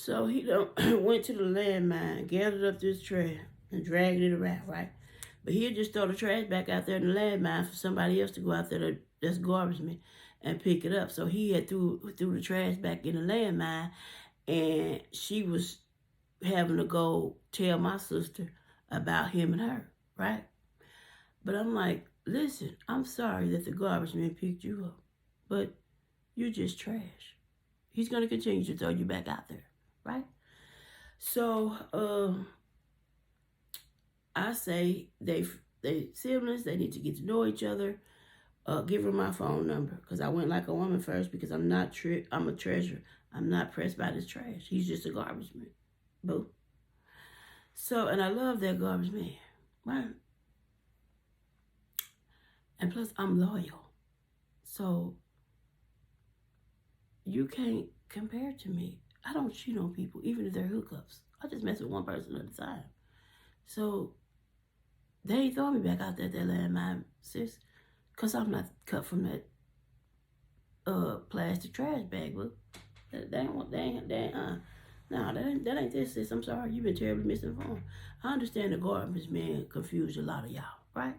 So he done went to the landmine, gathered up this trash, and dragged it around, right? But he'll just throw the trash back out there in the landmine for somebody else to go out there that's garbage man and pick it up. So he had threw the trash back in the landmine, and she was having to go tell my sister about him and her, right? But I'm like, listen, I'm sorry that the garbage man picked you up, but you're just trash. He's going to continue to throw you back out there, right? So I say they siblings, they need to get to know each other. Give her my phone number because I went like a woman first because I'm not I'm a treasure. I'm not pressed by this trash. He's just a garbage man. Boo. So, and I love that garbage man, right? And plus, I'm loyal. So, you can't compare to me. I don't cheat on people, even if they're hookups. I just mess with one person at a time. So, they ain't throwing me back out there at that landmine, sis. Because I'm not cut from that plastic trash bag, but that ain't this, sis. I'm sorry. You've been terribly misinformed. I understand the garbage man confused a lot of y'all, right?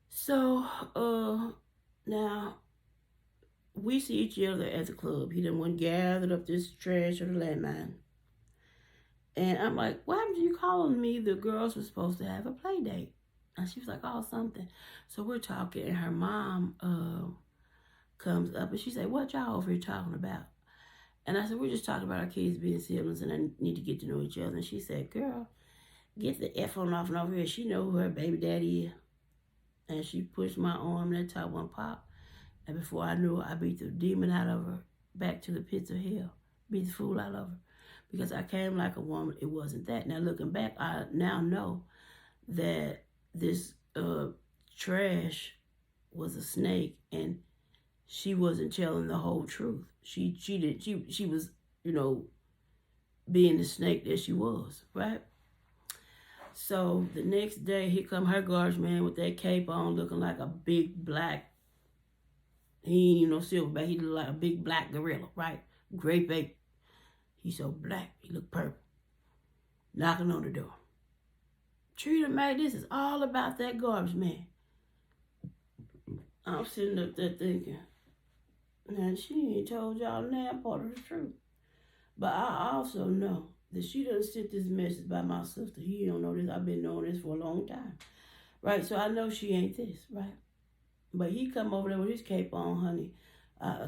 So, now, we see each other at the club. He done went gathered up this trash or the landmine. And I'm like, why haven't you calling me? The girls were supposed to have a play date. And she was like, oh, something. So we're talking, and her mom comes up, and she said, what y'all over here talking about? And I said, we're just talking about our kids being siblings, and I need to get to know each other. And she said, girl, get the F on off and over here. She know who her baby daddy is. And she pushed my arm, and that top one popped. And before I knew it, I beat the demon out of her, back to the pits of hell. Beat the fool out of her. Because I came like a woman, it wasn't that. Now looking back, I now know that this trash was a snake, and she wasn't telling the whole truth. She was, being the snake that she was, right? So the next day, here come her garbage man with that cape on, looking like a big black. He ain't even no silverback. He looked like a big black gorilla, right? Grape ape. He's so black. He looked purple. Knocking on the door. Trina Mae, this is all about that garbage man. I'm sitting up there thinking, now she ain't told y'all now part of the truth. But I also know that she done sent this message by my sister. He don't know this. I've been knowing this for a long time. Right? So I know she ain't this, right? But he come over there with his cape on, honey.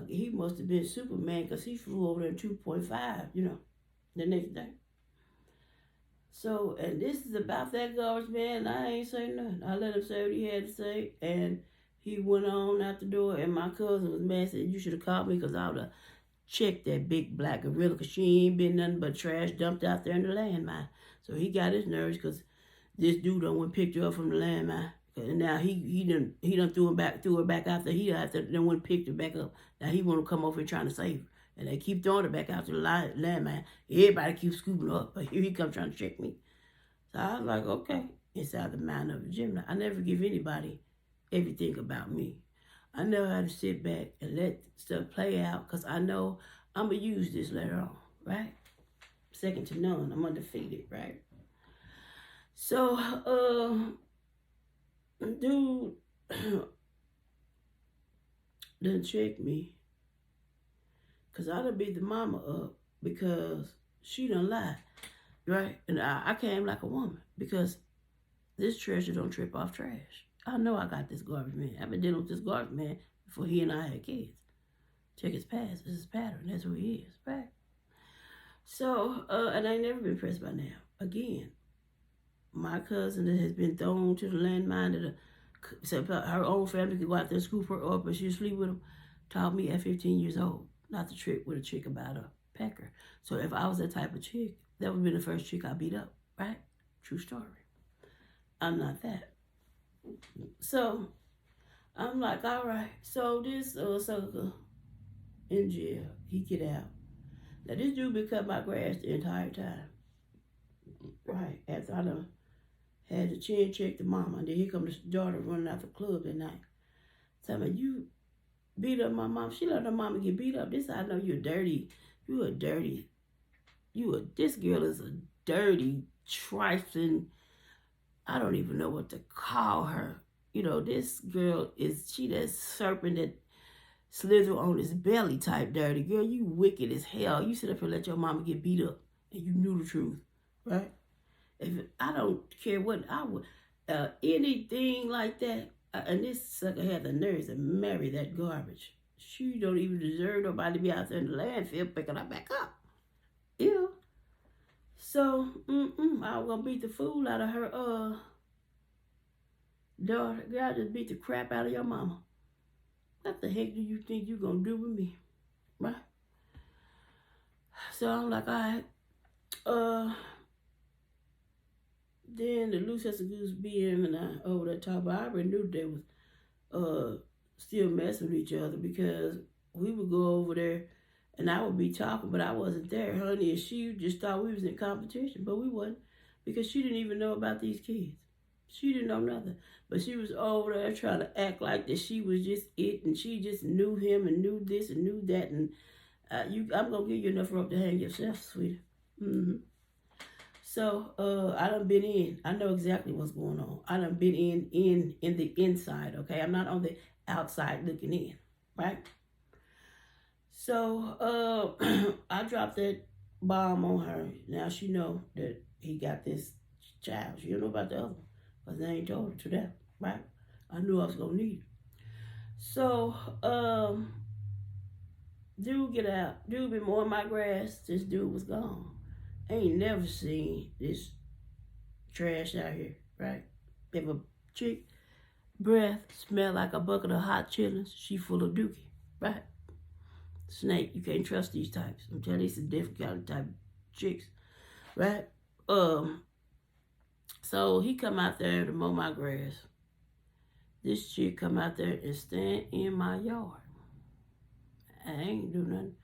He must have been Superman because he flew over there in 2.5, the next day. So, and this is about that garbage man, and I ain't say nothing. I let him say what he had to say, and he went on out the door, and my cousin was mad, said, you should have called me because I would have checked that big black gorilla because she ain't been nothing but trash dumped out there in the landmine. So he got his nerves because this dude done went picked her up from the landmine. And now he done threw her back out there. He out there, then went and picked her back up. Now he want to come over here trying to save her. And they keep throwing her back out to the landmine. Everybody keeps scooping her up. But here he comes trying to check me. So I was like, okay. Inside the mind of a Gemini. I never give anybody everything about me. I know how to sit back and let stuff play out because I know I'm going to use this later on, right? Second to none. I'm undefeated, right? So, dude done check me because I done beat the mama up because she done lied, right? And I came like a woman because this treasure don't trip off trash. I know I got this garbage man. I've been dealing with this garbage man before he and I had kids. Check his past. This is his pattern. That's who he is, right? So, and I ain't never been pressed by now. Again, my cousin that has been thrown to the landmine so her own family could go out there and scoop her up and she'll sleep with him, taught me at 15 years old not to trick with a chick about a pecker. So if I was that type of chick, that would be the first chick I beat up, right? True story. I'm not that. So I'm like, all right. So this sucker in jail, he get out. Now this dude been cutting my grass the entire time. Right, after I done had the chin check the mama, and then here comes this daughter running out the club that night. Tell me, you beat up my mom. She let her mama get beat up. This I know you're a dirty this girl is a dirty, trifling, I don't even know what to call her. This girl she that serpent that slither on his belly type dirty. Girl, you wicked as hell. You sit up and let your mama get beat up and you knew the truth, right? I don't care what I would, anything like that, and this sucker had the nerves to marry that garbage. She don't even deserve nobody to be out there in the landfill picking her back up. So, I was gonna beat the fool out of her daughter. God just beat the crap out of your mama. What the heck do you think you gonna do with me? Right? So I'm like, all right. Then the loose as a goose being and I over that top, I already knew they was still messing with each other because we would go over there and I would be talking, but I wasn't there, honey, and she just thought we was in competition, but we wasn't because she didn't even know about these kids. She didn't know nothing, but she was over there trying to act like that she was just it, and she just knew him and knew this and knew that, and I'm gonna give you enough rope to hang yourself, sweetie. So I done been in. I know exactly what's going on. I done been in the inside. Okay, I'm not on the outside looking in, right? So I dropped that bomb on her. Now she know that he got this child. She don't know about the other one. Because they ain't told her to that, right? I knew I was going to need it. So, dude get out. Dude been mowing my grass. This dude was gone. I ain't never seen this trash out here, right? If a chick breath smell like a bucket of hot chillings, she full of dookie, right? Snake, you can't trust these types. I'm telling you, it's a different kind of type of chicks, right? So he come out there to mow my grass. This chick come out there and stand in my yard. I ain't do nothing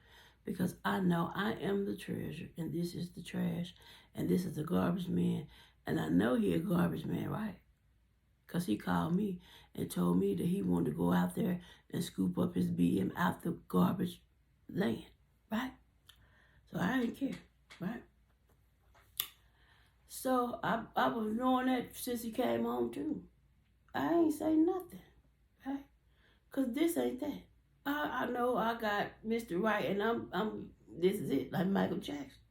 because I know I am the treasure and this is the trash and this is the garbage man. And I know he a garbage man, right? Because he called me and told me that he wanted to go out there and scoop up his BM out the garbage land, right? So I didn't care, right? So I was knowing that since he came home too. I ain't say nothing, right? Cause this ain't that. I know I got Mr. Right, and I'm this is it, like Michael Jackson,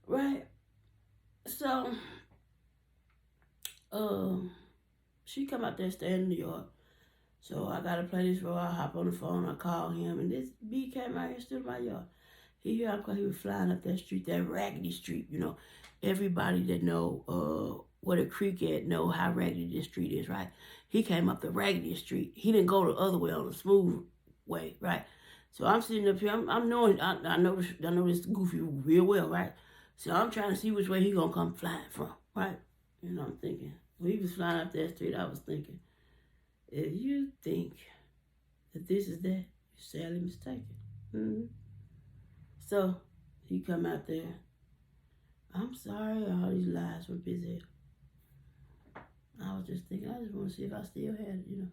right? So, she come out there standing in the yard. So I gotta play this role. I hop on the phone, I call him, and this B came out here and stood in my yard. He heard because he was flying up that street, that raggedy street, Everybody that know where the creek at know how raggedy this street is, right? He came up the raggedy street. He didn't go the other way on the smooth way, right? So I'm sitting up here. I'm knowing. I know this goofy real well, right? So I'm trying to see which way he gonna come flying from, right? I'm thinking when he was flying up that street, I was thinking, if you think that this is that, you're sadly mistaken. So he come out there. I'm sorry, all these lies were busy. I was just thinking, I just want to see if I still had it,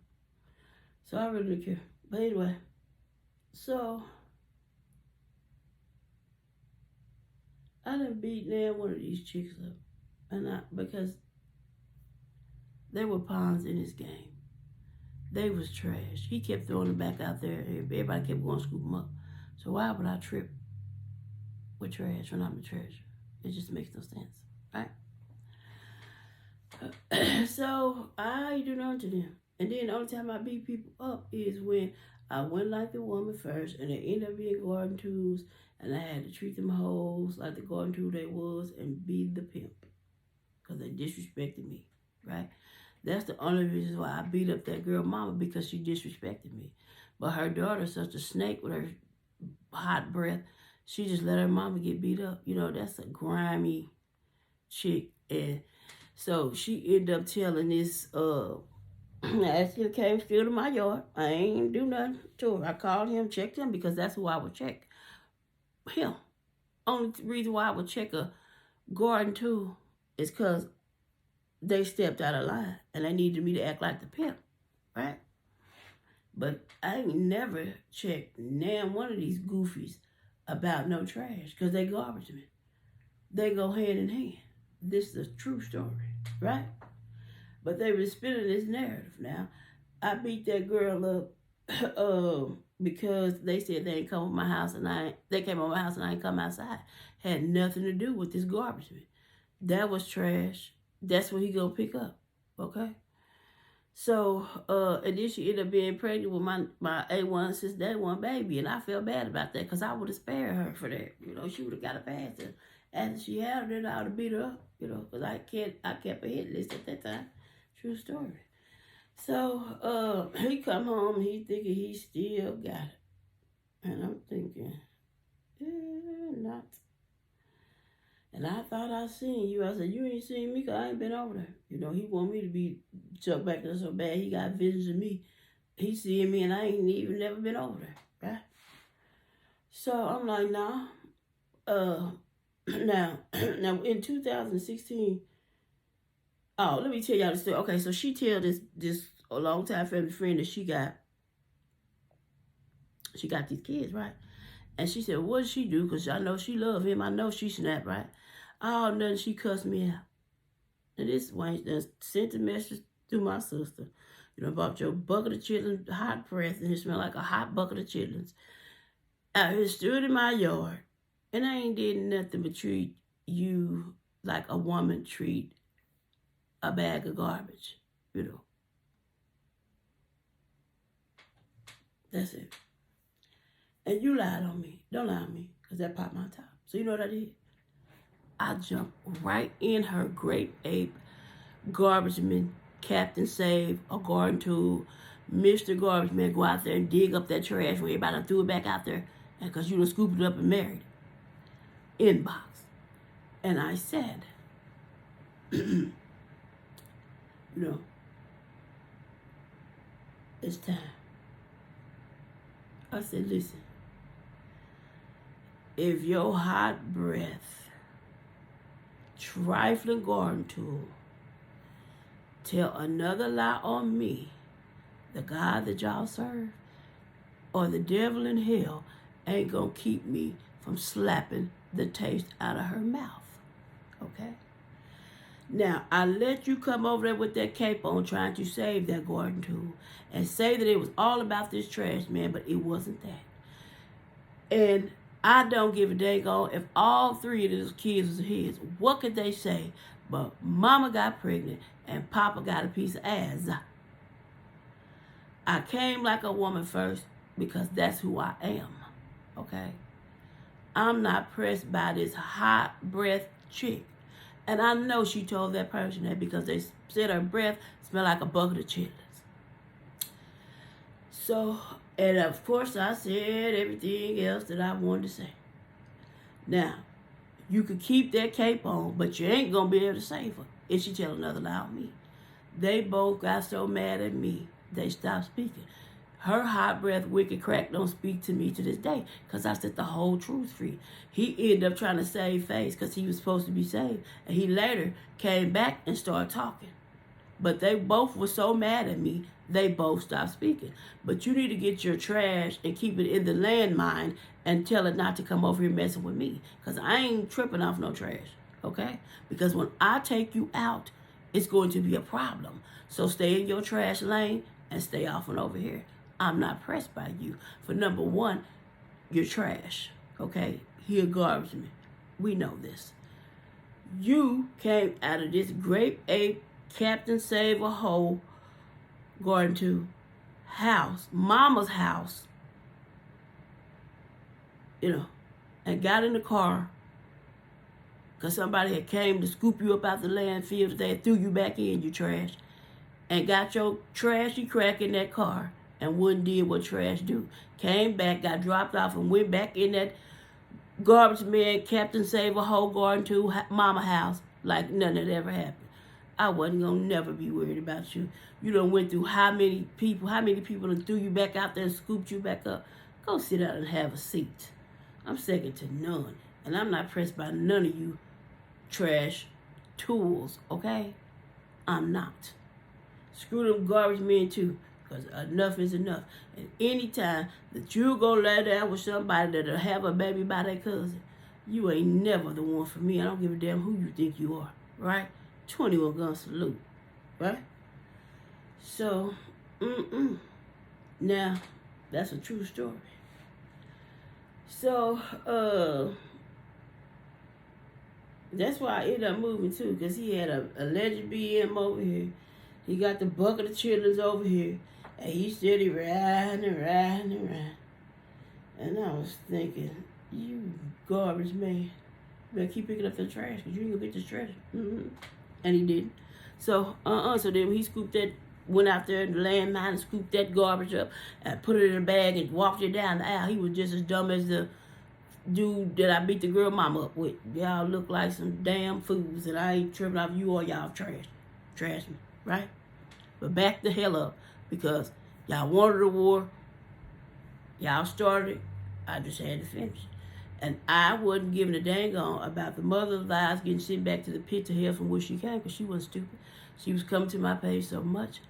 So I really didn't care. But anyway, so I done beat now one of these chicks up. Because they were pawns in his game. They was trash. He kept throwing them back out there. Everybody kept going to scoop them up. So why would I trip with trash when I'm the treasure? It just makes no sense, right? So I do nothing to them. And then the only time I beat people up is when I went like the woman first and they ended up being garden tools and I had to treat them hoes like the garden tool they was and be the pimp. Because they disrespected me, right? That's the only reason why I beat up that girl mama, because she disrespected me. But her daughter's such a snake with her hot breath. She just let her mama get beat up. That's a grimy chick. And so she ended up telling this, I still came still to my yard. I ain't do nothing to her. I called him, checked him, because that's who I would check. Him. Only reason why I would check a garden tool is because they stepped out of line and they needed me to act like the pimp, right? But I ain't never checked one of these goofies about no trash because they garbage men. They go hand in hand. This is a true story, right? But they were spinning this narrative. Now, I beat that girl up because they said they ain't come to my house and they came over my house and I ain't come outside. Had nothing to do with this garbage man. That was trash. That's what he gonna pick up. Okay? So, and then she ended up being pregnant with my A1 since day one baby, and I felt bad about that because I would have spared her for that. You know, she would have got a pass. And she had her, then I would have beat her up, you know, because I kept a hit list at that time. True story. So, he come home, he thinking he still got it. And I'm thinking, not. And I thought I seen you. I said, you ain't seen me because I ain't been over there. You know, he want me to be chucked back there so bad. He got visions of me. He seeing me and I ain't even never been over there, right? So I'm like, nah. Now in 2016, oh, let me tell y'all the story. Okay, so she tell this a long time family friend that she got these kids, right? And she said, what did she do? Because I know she love him. I know she snapped, right? Oh, nothing. She cussed me out. And this Wayne done sent a message to my sister. You know, about your bucket of chitlins, hot breath, and it smelled like a hot bucket of chitlins. Out here stood in my yard. And I ain't did nothing but treat you like a woman treat a bag of garbage. You know. That's it. And you lied on me. Don't lie on me, because that popped my top. So you know what I did? I jumped right in her grape ape, garbageman, Captain Save, a garden tool, Mr. Garbage Man, go out there and dig up that trash where everybody threw it back out there, and because you done scooped it up and married it. Inbox. And I said, you know, it's time. I said, listen, if your hot breath, trifling garden tool, tell another lie on me, the God that y'all serve, or the devil in hell ain't gonna keep me from slapping the taste out of her mouth. Okay? Now, I let you come over there with that cape on trying to save that garden tool and say that it was all about this trash man, but it wasn't that. And I don't give a daggone if all three of those kids was his. What could they say? But mama got pregnant and papa got a piece of ass. I came like a woman first because that's who I am. Okay? I'm not pressed by this hot breath chick. And I know she told that person that because they said her breath smelled like a bucket of chitlins. So, and of course I said everything else that I wanted to say. Now, you could keep that cape on, but you ain't going to be able to save her if she tell another lie on me. They both got so mad at me, they stopped speaking. Her hot breath, wicked crack don't speak to me to this day because I set the whole truth free. He ended up trying to save face because he was supposed to be saved. And he later came back and started talking. But they both were so mad at me, they both stopped speaking. But you need to get your trash and keep it in the landmine and tell it not to come over here messing with me. Because I ain't tripping off no trash, okay? Because when I take you out, it's going to be a problem. So stay in your trash lane and stay off and over here. I'm not pressed by you. For number one, you're trash, okay? You're a garbage man. We know this. You came out of this grape ape, Captain Save a Hole, garden to house, mama's house, you know, and got in the car because somebody had came to scoop you up out the landfill that they threw you back in, you trash, and got your trashy crack in that car and wouldn't did what trash do. Came back, got dropped off, and went back in that garbage man, Captain Save a Whole garden to mama house like nothing had ever happened. I wasn't going to never be worried about you. You done went through how many people done threw you back out there and scooped you back up. Go sit down and have a seat. I'm second to none. And I'm not pressed by none of you trash tools, okay? I'm not. Screw them garbage men too, because enough is enough. And anytime that you go lay down with somebody that'll have a baby by their cousin, You ain't never the one for me. I don't give a damn who you think you are, right? 21 gun salute, right? So, now, that's a true story. So, that's why I ended up moving too, because he had a alleged BM over here. He got the bucket of chitlins over here, and he steady riding and riding and riding. And I was thinking, you garbage man, better keep picking up the trash, because you ain't gonna get this treasure. And he didn't. So, so then he scooped that, went out there in the landmine and scooped that garbage up and put it in a bag and walked it down the aisle. He was just as dumb as the dude that I beat the girl mama up with. Y'all look like some damn fools, and I ain't tripping off you or y'all trash me, right? But back the hell up, because y'all wanted a war, y'all started it, I just had to finish it. And I wasn't giving a dang on about the mother of lies getting sent back to the pit to hell from where she came, because she wasn't stupid. She was coming to my page so much,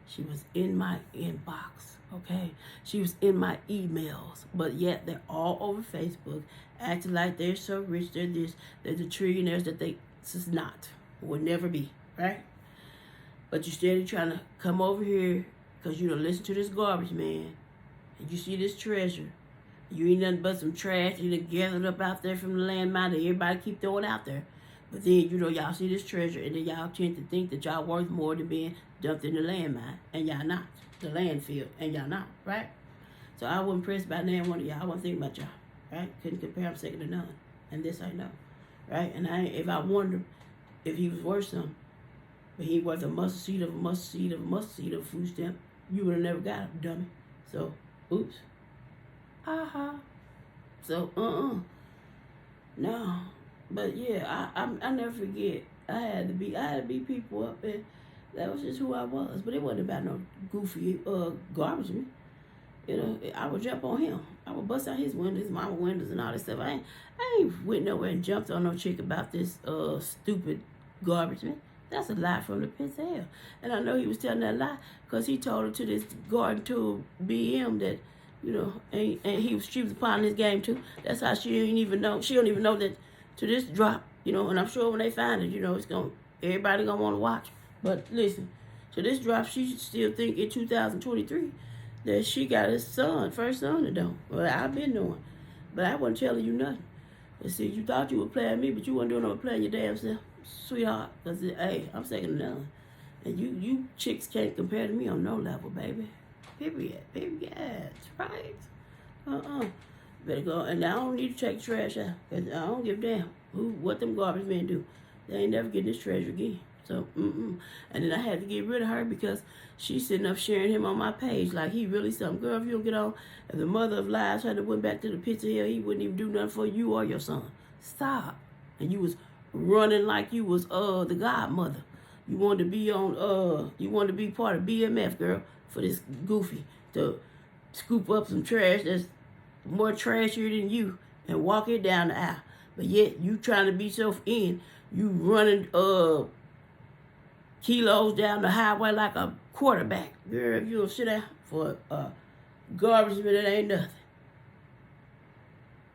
she was in my inbox, okay? She was in my emails, but yet they're all over Facebook, acting like they're so rich, they're this, they're the trillionaires that they just not, will never be, right? But you steady trying to come over here because you don't listen to this garbage man, and you see this treasure. You ain't nothing but some trash you done gathered up out there from the landmine that everybody keep throwing out there. But then, y'all see this treasure, and then y'all tend to think that y'all worth more than being dumped in the landmine, and y'all not. The landfill, and y'all not, right? So I wasn't pressed by none one of y'all. I wasn't thinking about y'all, right? Couldn't compare him second to none. And this I know, right? And if I wondered if he was worth something, but he was a mustard seed of a mustard seed of a mustard seed of a food stamp, you would have never got him, dummy. So, oops. So, no. But yeah, I never forget. I had to beat people up, and that was just who I was. But it wasn't about no goofy garbage man. I would jump on him. I would bust out his windows, mama windows, and all this stuff. I ain't went nowhere and jumped on no chick about this stupid garbage man. That's a lie from the pits of hell. And I know he was telling that lie because he told her to this garden tool BM that, and she was applying his game too. That's how she didn't even know. She don't even know that to this drop, and I'm sure when they find it, everybody gonna want to watch. But listen, to this drop, she still think in 2023 that she got his first son to do. Well, I've been knowing, but I wasn't telling you nothing. But see, you thought you were playing me, but you wasn't doing no playing your damn self, sweetheart. Because, hey, I'm second to none. And you chicks can't compare to me on no level, baby. Period. Right? Better go. And I don't need to take the trash out. Because I don't give a damn what them garbage men do. They ain't never getting this treasure again. So, And then I had to get rid of her because she's sitting up sharing him on my page like he really something. Girl, if you don't get on, if the mother of lies had to went back to the pits of hell, he wouldn't even do nothing for you or your son. Stop. And you was running like you was the godmother. You wanted to be on you wanted to be part of BMF, girl, for this goofy to scoop up some trash that's more trashier than you and walk it down the aisle. But yet you trying to be so in, you running kilos down the highway like a quarterback. Girl, if you'll sit down for garbage, but it ain't nothing.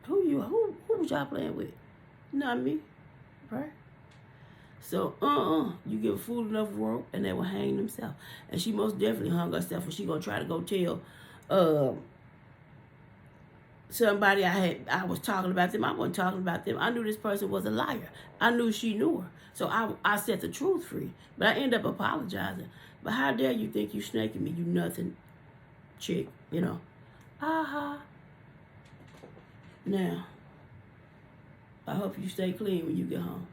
Who was y'all playing with? Not me, right? So, you give a fool enough rope and they will hang themselves. And she most definitely hung herself, and she gonna try to go tell somebody I was talking about them. I wasn't talking about them. I knew this person was a liar. I knew she knew her. So I set the truth free. But I ended up apologizing. But how dare you think you snaking me, you nothing chick, Now, I hope you stay clean when you get home.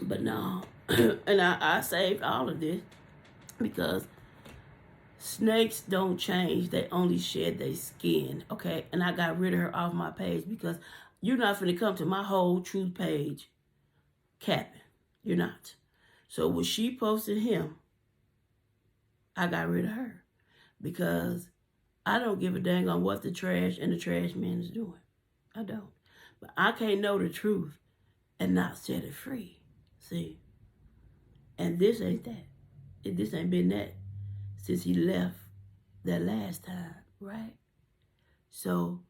But no, and I saved all of this because snakes don't change. They only shed their skin, okay? And I got rid of her off my page because you're not finna come to my whole truth page capping. You're not. So when she posted him, I got rid of her because I don't give a dang on what the trash and the trash man is doing. I don't. But I can't know the truth and not set it free. See? And this ain't that. This ain't been that since he left that last time, right? So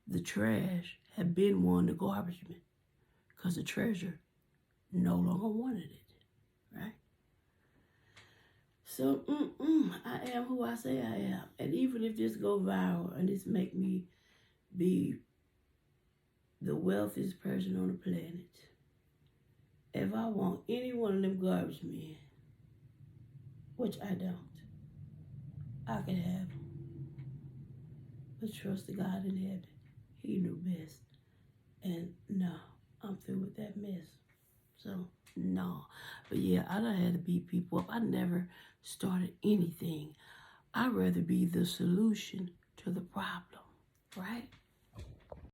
the trash had been won the garbage man because the treasure no longer wanted it, right? So, I am who I say I am. And even if this go viral and this make me be the wealthiest person on the planet, if I want any one of them garbage men, which I don't, I can have them. But trust the God in heaven. He knew best. And no, I'm through with that mess. So, no. But yeah, I done had to beat people up. I never started anything. I'd rather be the solution to the problem, right?